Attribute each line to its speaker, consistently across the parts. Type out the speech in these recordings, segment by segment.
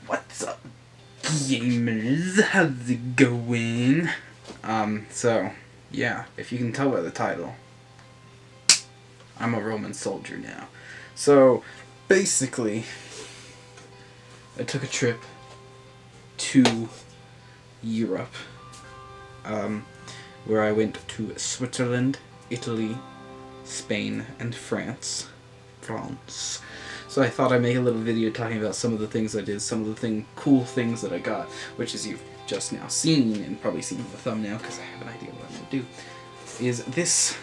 Speaker 1: What's up, gamers? How's it going? So, yeah, if you can tell by the title, I'm a Roman soldier now. So, basically, I took a trip to Europe, where I went to Switzerland, Italy, Spain, and France. So I thought I'd make a little video talking about some of the things I did, some of the cool things that I got, which as you've just now seen, and probably seen in the thumbnail because I have an idea what I'm going to do, is this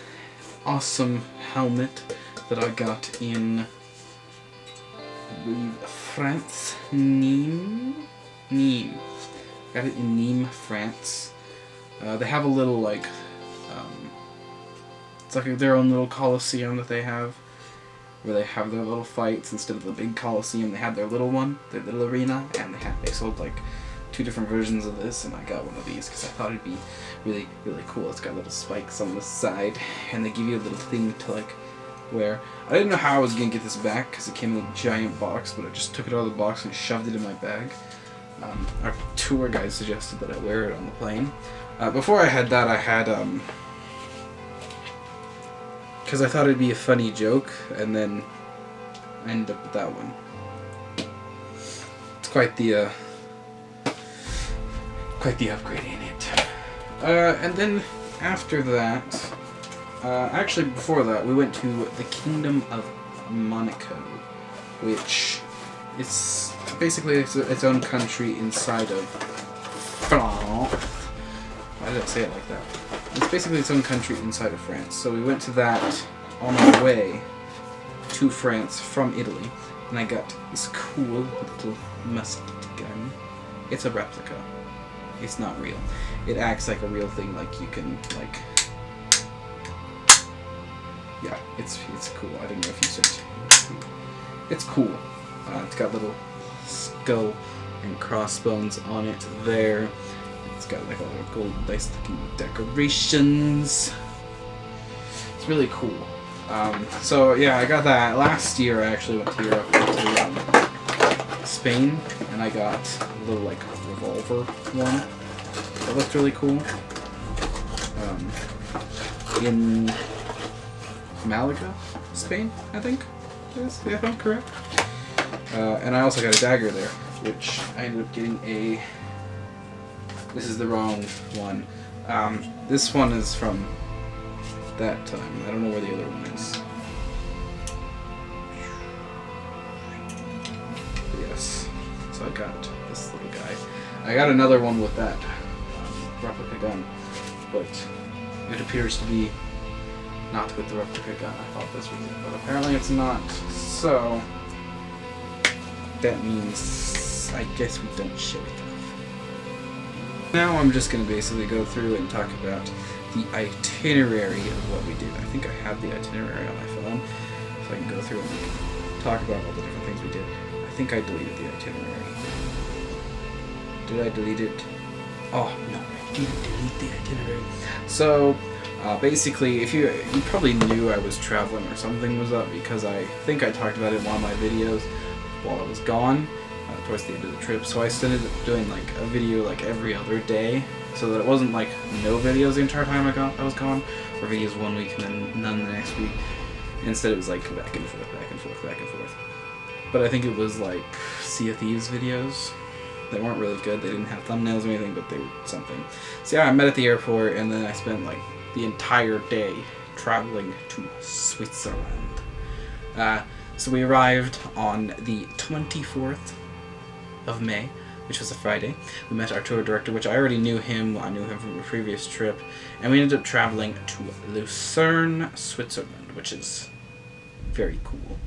Speaker 1: awesome helmet that I got in, I believe, France, Nîmes? Got it in Nîmes, France. They have a little, like, it's like their own little coliseum that they have, where they have their little fights instead of the big coliseum. They have their little one, their little arena, and they sold like 2 different versions of this, and I got one of these because I thought it'd be really, really cool. It's got little spikes on the side, and they give you a little thing to like wear. I didn't know how I was gonna get this back because it came in a giant box, but I just took it out of the box and shoved it in my bag. Our tour guide suggested that I wear it on the plane. Before I had that, I had because I thought it'd be a funny joke, and then I ended up with that one. It's quite the upgrade, ain't it? And then after that, actually before that, we went to the Kingdom of Monaco, which is basically its own country inside of France. Why did I say it like that? It's basically its own country inside of France. So we went to that on our way to France from Italy, and I got this cool little musket gun. It's a replica. It's not real. It acts like a real thing, like you can, like... Yeah, it's cool. I don't know if you said... It's cool. It's got little skull and crossbones on it there. It's got like a little gold nice looking decorations. It's really cool. So yeah, I got that. Last year I actually went to Europe, to Spain, and I got a little like revolver one that looked really cool. In Malaga, Spain, I think. Yes, if I'm correct. And I also got a dagger there, which I ended up getting a... This is the wrong one. This one is from that time. I don't know where the other one is. Yes. So I got this little guy. I got another one with that replica gun, but it appears to be not with the replica gun. I thought this was it, but apparently it's not. So that means I guess we don't show it. Now I'm just going to basically go through and talk about the itinerary of what we did. I think I have the itinerary on my phone, so I can go through and talk about all the different things we did. I think I deleted the itinerary. Did I delete it? Oh, no, I didn't delete the itinerary. So, basically, if you probably knew I was traveling or something was up, because I think I talked about it in one of my videos while I was gone. Towards the end of the trip, so I ended up doing like a video like every other day, so that it wasn't like no videos the entire time I was gone, or videos one week and then none the next week. Instead it was like back and forth, back and forth, back and forth. But I think it was like Sea of Thieves videos. They weren't really good, they didn't have thumbnails or anything, but they were something. So yeah, I met at the airport, and then I spent like the entire day traveling to Switzerland. So we arrived on the 24th of May, which was a Friday. We met our tour director, which I already knew him. I knew him from a previous trip, and we ended up traveling to Lucerne, Switzerland, which is very cool.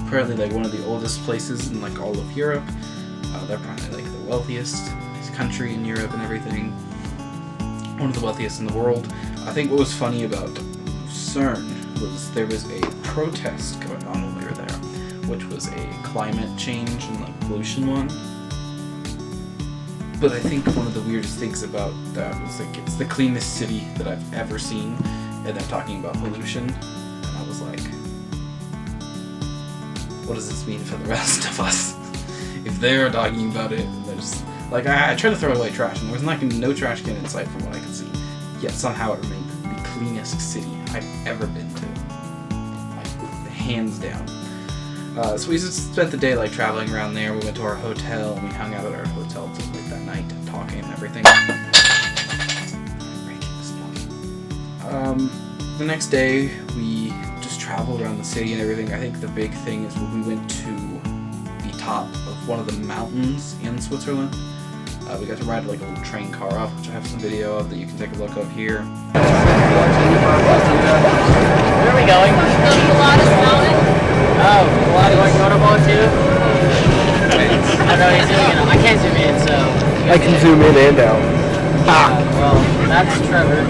Speaker 1: apparently like one of the oldest places in like all of Europe. They're probably like the wealthiest country in Europe and everything. One of the wealthiest in the world. I think what was funny about CERN was there was a protest going on when we were there, which was a climate change and like pollution one. But I think one of the weirdest things about that was like it's the cleanest city that I've ever seen, and they're talking about pollution, and I was like, what does this mean for the rest of us? If they're talking about it, and there's like I tried to throw away trash, and there was like no trash can in sight from what I could see. Yet somehow it remained the cleanest city I've ever been to, like hands down. So we just spent the day like traveling around there. We went to our hotel and we hung out at our hotel till late that night, talking and everything. The next day we just traveled around the city and everything. I think the big thing is when we went to the top of one of the mountains in Switzerland. We got to ride like a little train car up, which I have some video of that you can take a look of here.
Speaker 2: Where are we going? The Pilatus Mountain. Oh, Pilatus. You want to go too? Oh no, he's doing it. I can't zoom in, so.
Speaker 3: I can zoom in and out.
Speaker 2: Well, that's Trevor.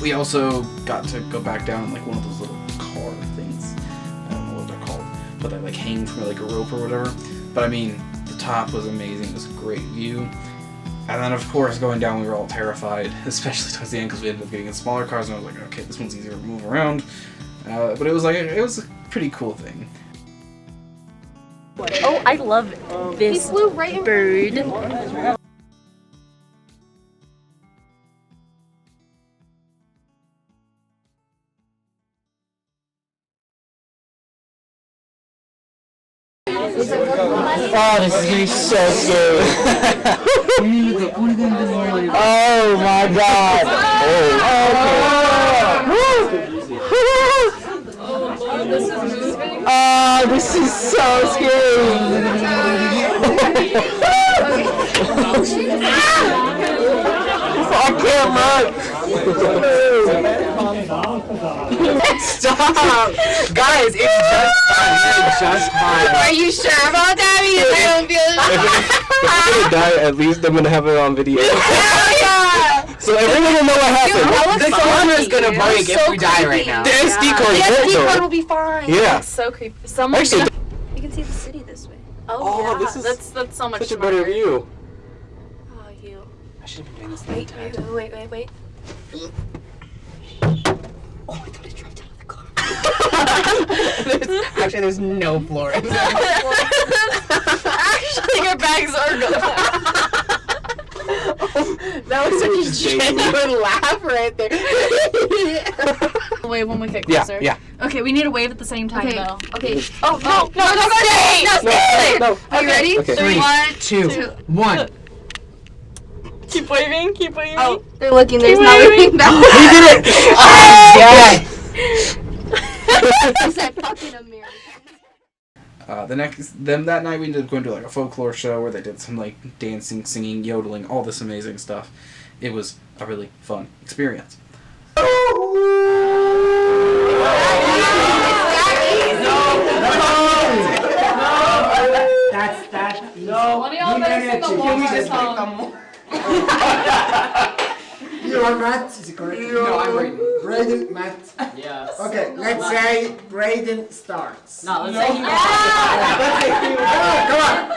Speaker 1: We also got to go back down in like one of those little car things. I don't know what they're called, but they like hang from like a rope or whatever. But I mean, the top was amazing. It was a great view. And then of course going down we were all terrified, especially towards the end because we ended up getting in smaller cars and I was like, okay, this one's easier to move around. But it was like it was a pretty cool thing.
Speaker 4: Oh, I love this bird.
Speaker 2: Oh, this is gonna be so scary. Oh my god. Oh, this is so scary. I can't run. Stop! Guys, it's just fine. It's just fine.
Speaker 4: Are you sure about that? Because I don't feel
Speaker 3: If I'm gonna die, at least I'm gonna have it on video.
Speaker 4: Hell yeah!
Speaker 3: So everyone will know what happened.
Speaker 2: The camera's gonna break if we die right now.
Speaker 3: The SD card
Speaker 4: The
Speaker 3: won't
Speaker 4: SD card
Speaker 3: though.
Speaker 4: will be fine.
Speaker 3: Yeah.
Speaker 4: That's so creepy. Someone
Speaker 3: Actually,
Speaker 4: you can see the city this way.
Speaker 3: Oh,
Speaker 4: yeah.
Speaker 3: this is
Speaker 4: that's so much
Speaker 3: such a
Speaker 4: smarter.
Speaker 3: better view.
Speaker 4: Oh, you.
Speaker 2: I should have been doing this the
Speaker 4: Wait.
Speaker 2: Oh, I thought I dropped out of the car. Actually, there's no floor.
Speaker 4: Actually, your bags are gone.
Speaker 2: That was such a genuine laugh right there.
Speaker 4: Wave when we get
Speaker 3: Yeah,
Speaker 4: closer.
Speaker 3: yeah.
Speaker 4: Okay, we need to wave at the same time though. Okay.
Speaker 2: Oh,
Speaker 4: No, stay!
Speaker 3: No.
Speaker 4: Are you ready?
Speaker 3: Okay.
Speaker 2: 3, 2, 1.
Speaker 4: Keep waving. Oh, they're looking. There's not waving back.
Speaker 3: We did it!
Speaker 2: Yeah.
Speaker 4: Is that fucking American?
Speaker 1: That night we ended up going to like a folklore show where they did some like dancing, singing, yodeling, all this amazing stuff. It was a really fun experience.
Speaker 5: You are Matt, is it correct?
Speaker 2: No, I'm Brayden.
Speaker 5: Brayden, Matt.
Speaker 2: Yes.
Speaker 5: Okay, let's say Brayden starts.
Speaker 2: No, let's say he
Speaker 5: Let's say he come on.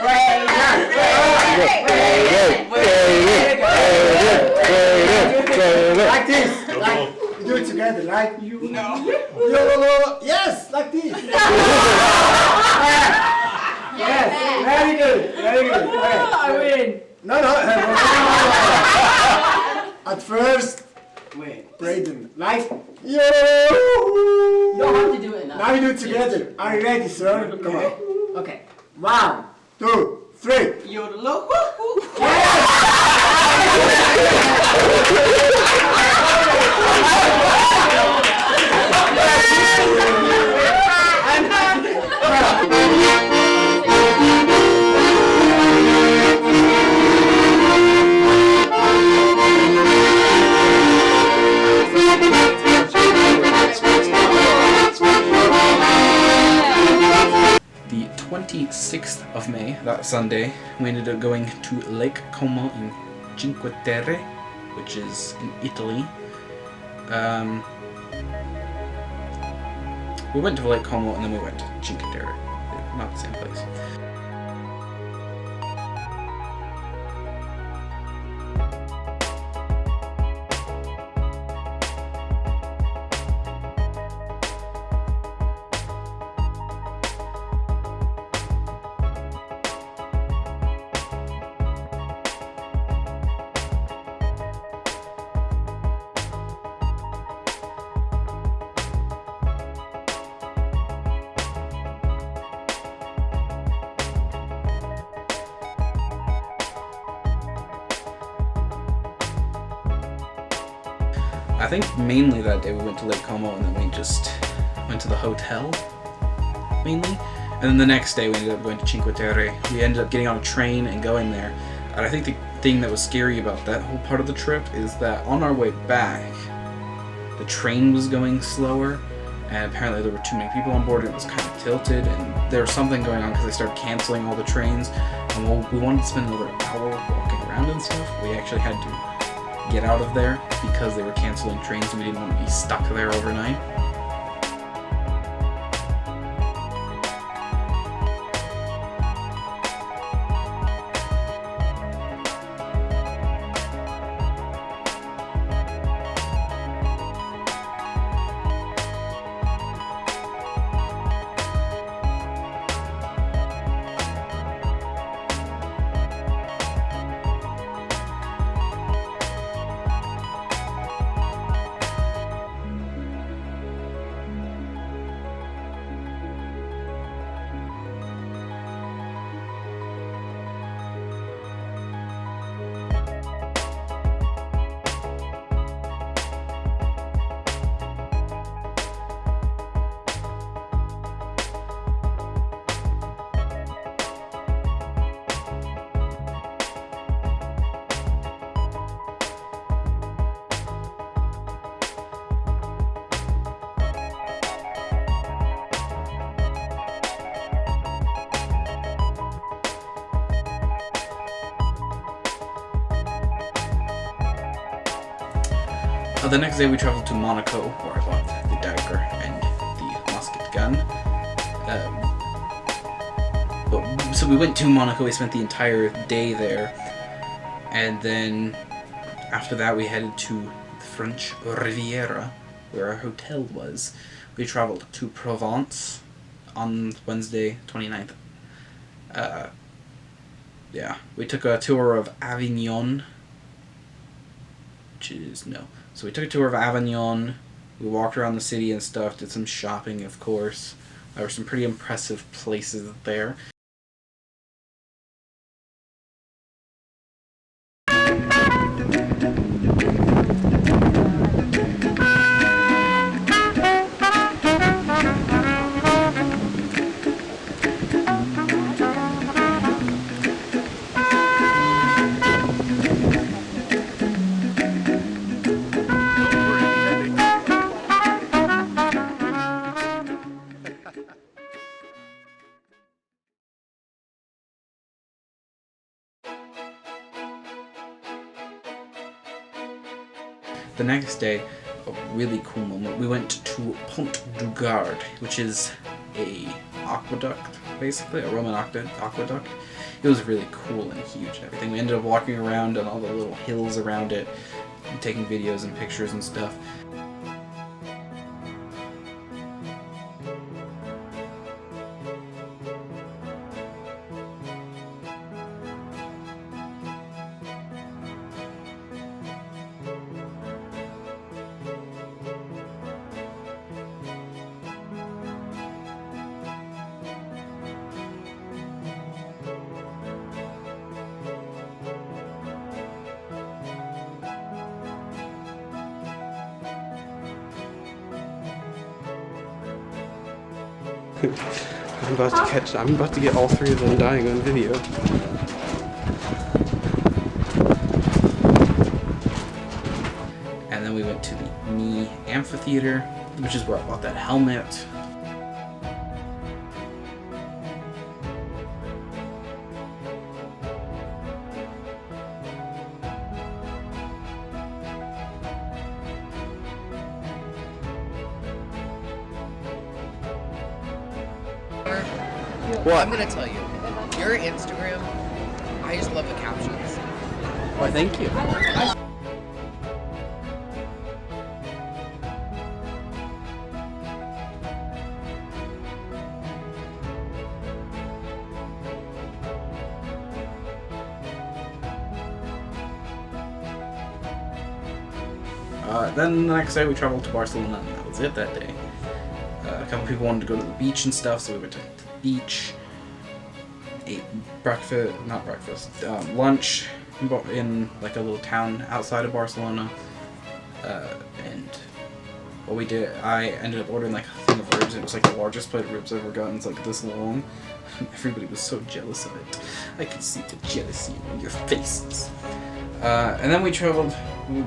Speaker 5: Like this. Like, we do it together, like you know. Yes, like this. Yes, very good. Okay. At first, wait, Brayden, like, yo!
Speaker 2: You don't have to do it now.
Speaker 5: Now we do it together. Are you ready, sir? Come on.
Speaker 2: Okay.
Speaker 5: 1, 2, 3.
Speaker 2: Yodel.
Speaker 1: The 26th of May, that Sunday, we ended up going to Lake Como in Cinque Terre, which is in Italy. We went to Lake Como and then we went to Cinque Terre. They're not the same place. I think mainly that day we went to Lake Como and then we just went to the hotel, mainly. And then the next day we ended up going to Cinque Terre. We ended up getting on a train and going there. And I think the thing that was scary about that whole part of the trip is that on our way back, the train was going slower, and apparently there were too many people on board and it was kind of tilted, and there was something going on because they started canceling all the trains. And while we wanted to spend another hour walking around and stuff, we actually had to get out of there because they were canceling trains and we didn't want to be stuck there overnight. The next day we traveled to Monaco, where I bought the dagger and the musket gun. So we went to Monaco, we spent the entire day there, and then after that we headed to the French Riviera, where our hotel was. We traveled to Provence on Wednesday, 29th. Yeah, we took a tour of Avignon, So we took a tour of Avignon, we walked around the city and stuff, did some shopping, of course. There were some pretty impressive places there. The next day, a really cool moment, we went to Pont du Gard, which is a aqueduct, basically, a Roman aqueduct. It was really cool and huge and everything. We ended up walking around on all the little hills around it, and taking videos and pictures and stuff.
Speaker 3: I'm about to get all three of them dying on video.
Speaker 1: And then we went to the knee amphitheater, which is where I bought that helmet.
Speaker 3: What?
Speaker 6: I'm gonna tell you, your Instagram, I just love the captions.
Speaker 3: Why, thank you.
Speaker 1: Then the next day we traveled to Barcelona, and that was it that day. A couple people wanted to go to the beach and stuff, so we went to the beach. Ate lunch in like a little town outside of Barcelona. And what we did, I ended up ordering like a thing of ribs. It was like the largest plate of ribs I've ever gotten. It's like this long. Everybody was so jealous of it. I could see the jealousy on your faces. And then we traveled.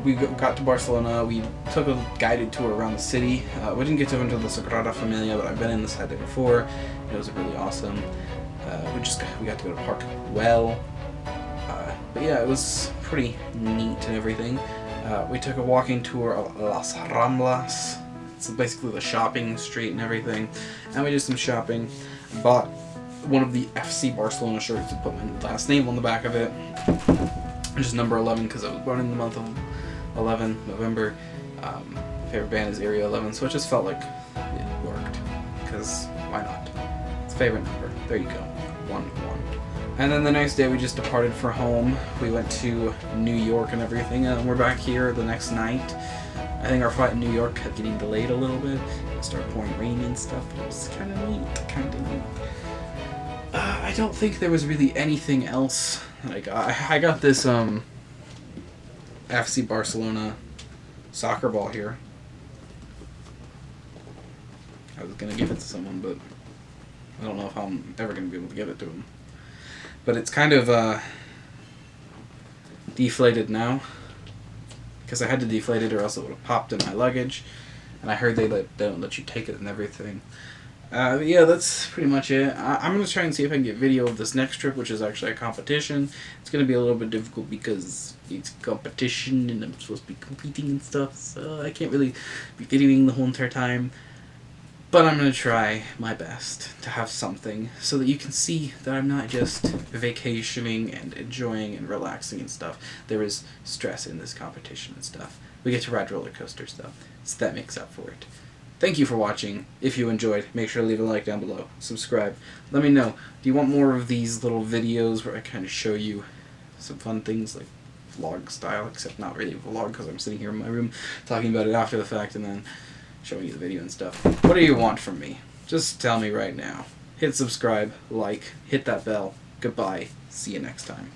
Speaker 1: We got to Barcelona. We took a guided tour around the city. We didn't get to enter the Sagrada Familia, but I've been in this day before. It was really awesome. We got to go to Park Güell. But yeah, it was pretty neat and everything. We took a walking tour of Las Ramblas. It's basically the shopping street and everything. And we did some shopping. Bought one of the FC Barcelona shirts and put my last name on the back of it. Which is number 11 because I was born in the month of 11, November. Favorite band is Area 11, so it just felt like it worked. Because why not? It's a favorite number. There you go. 1. And then the next day we just departed for home. We went to New York and everything, and we're back here the next night. I think our flight in New York kept getting delayed a little bit. It started pouring rain and stuff, but it was kind of neat. I don't think there was really anything else that I got. I got this FC Barcelona soccer ball here. I was going to give it to someone, but I don't know if I'm ever going to be able to give it to him. But it's kind of deflated now, because I had to deflate it or else it would have popped in my luggage. And I heard they don't let you take it and everything. Yeah, that's pretty much it. I'm going to try and see if I can get video of this next trip, which is actually a competition. It's going to be a little bit difficult because it's a competition and I'm supposed to be competing and stuff, so I can't really be videoing the whole entire time. But I'm going to try my best to have something so that you can see that I'm not just vacationing and enjoying and relaxing and stuff. There is stress in this competition and stuff. We get to ride roller coasters though, so that makes up for it. Thank you for watching. If you enjoyed, make sure to leave a like down below. Subscribe. Let me know, do you want more of these little videos where I kind of show you some fun things like vlog style, except not really a vlog because I'm sitting here in my room talking about it after the fact and then showing you the video and stuff. What do you want from me? Just tell me right now. Hit subscribe, like, hit that bell. Goodbye. See you next time.